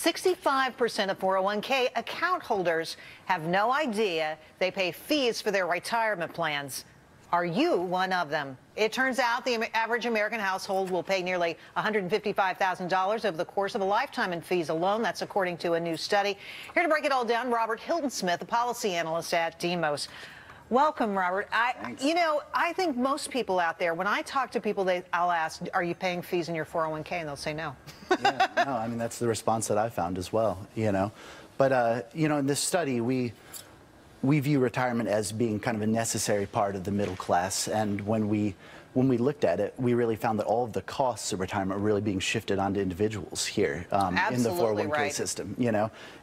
65% of 401k account holders have no idea they pay fees for their retirement plans. Are you one of them? It turns out the average American household will pay nearly $155,000 over the course of a lifetime in fees alone. That's according to a new study. Here to break it all down, Robert Hiltonsmith, a policy analyst at Demos. Welcome, Robert. I think most people out there, when I talk to people, I'll ask, are you paying fees in your 401k? And they'll say no. Yeah, no, I mean, that's the response that I found as well, But, in this study, we view retirement as being kind of a necessary part of the middle class. And when we looked at it, we really found that all of the costs of retirement are really being shifted onto individuals here in the 401k system,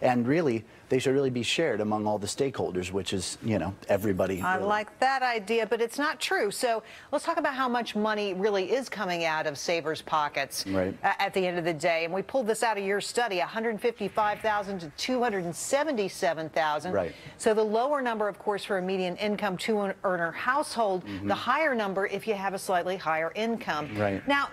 And really, they should really be shared among all the stakeholders, which is, everybody. I like that idea, but it's not true. So let's talk about how much money really is coming out of savers' pockets at the end of the day. And we pulled this out of your study, $155,000 to $277,000. Right. So the lower number, of course, for a median income two-earner household, the higher number if you have a slightly higher income. Right. Now,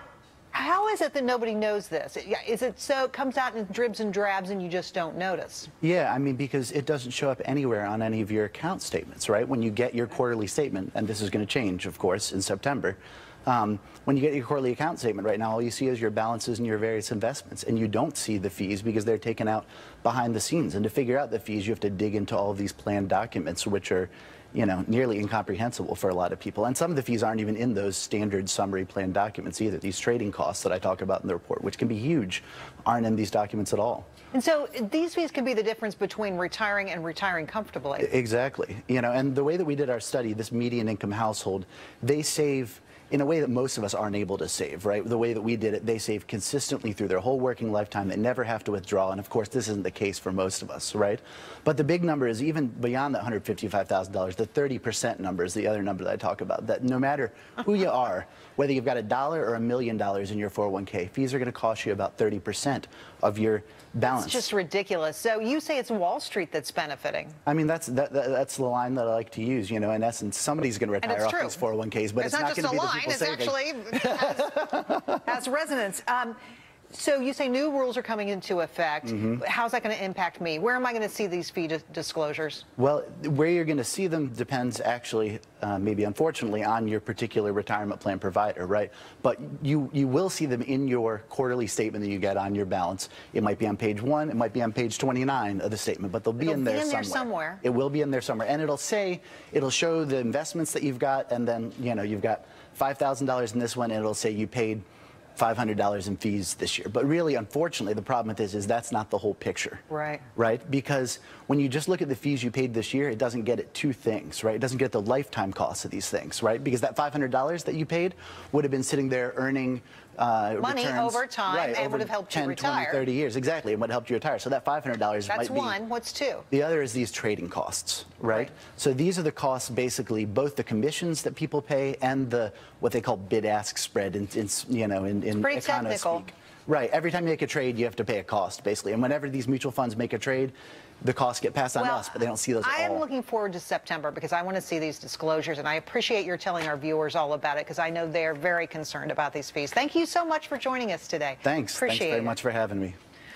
how is it that nobody knows this? Is it so it comes out in dribs and drabs and you just don't notice? Yeah, I mean, because it doesn't show up anywhere on any of your account statements, right? When you get your quarterly statement, and this is going to change, of course, in September, when you get your quarterly account statement right now, all you see is your balances and your various investments, and you don't see the fees because they're taken out behind the scenes. And to figure out the fees, you have to dig into all of these plan documents, which are nearly incomprehensible for a lot of people. And some of the fees aren't even in those standard summary plan documents either. These trading costs that I talk about in the report, which can be huge, aren't in these documents at all. And so these fees can be the difference between retiring and retiring comfortably. Exactly. And the way that we did our study, this median income household, they save in a way that most of us aren't able to save, right? The way that we did it, they save consistently through their whole working lifetime. They never have to withdraw. And of course, this isn't the case for most of us, right? But the big number is even beyond that $155,000, the 30% number is the other number that I talk about, that no matter who you are, whether you've got $1 or $1 million in your 401k, fees are going to cost you about 30% of your balance. It's just ridiculous. So you say it's Wall Street that's benefiting. I mean, that's the line that I like to use, In essence, somebody's going to retire off these 401ks, but it's not going to be the people saving. It's actually has resonance. So you say new rules are coming into effect. How's that going to impact me? Where am I going to see these fee disclosures? Well, where you're going to see them depends actually, maybe unfortunately, on your particular retirement plan provider, right? But you will see them in your quarterly statement that you get on your balance. It might be on page 1, it might be on page 29 of the statement, but they'll be in there somewhere. It will be in there somewhere, and it'll show the investments that you've got, and then you've got $5,000 in this one, and it'll say you paid $500 in fees this year. But really, unfortunately, the problem with this is that's not the whole picture. Right. Right? Because when you just look at the fees you paid this year, it doesn't get at two things, right? It doesn't get the lifetime costs of these things, right? Because that $500 that you paid would have been sitting there earning money returns, over time, and would have helped 10, you retire. 20, 30 years. Exactly, and would help you retire. So that $500 That's might be... one. What's two? The other is these trading costs, right? So these are the costs, basically, both the commissions that people pay and the what they call bid-ask spread in econo speak. Right. Every time you make a trade, you have to pay a cost, basically. And whenever these mutual funds make a trade, the costs get passed on to us, but they don't see those at all. I am looking forward to September because I want to see these disclosures, and I appreciate your telling our viewers all about it because I know they're very concerned about these fees. Thank you so much for joining us today. Thanks. Appreciate Thanks very much for having me.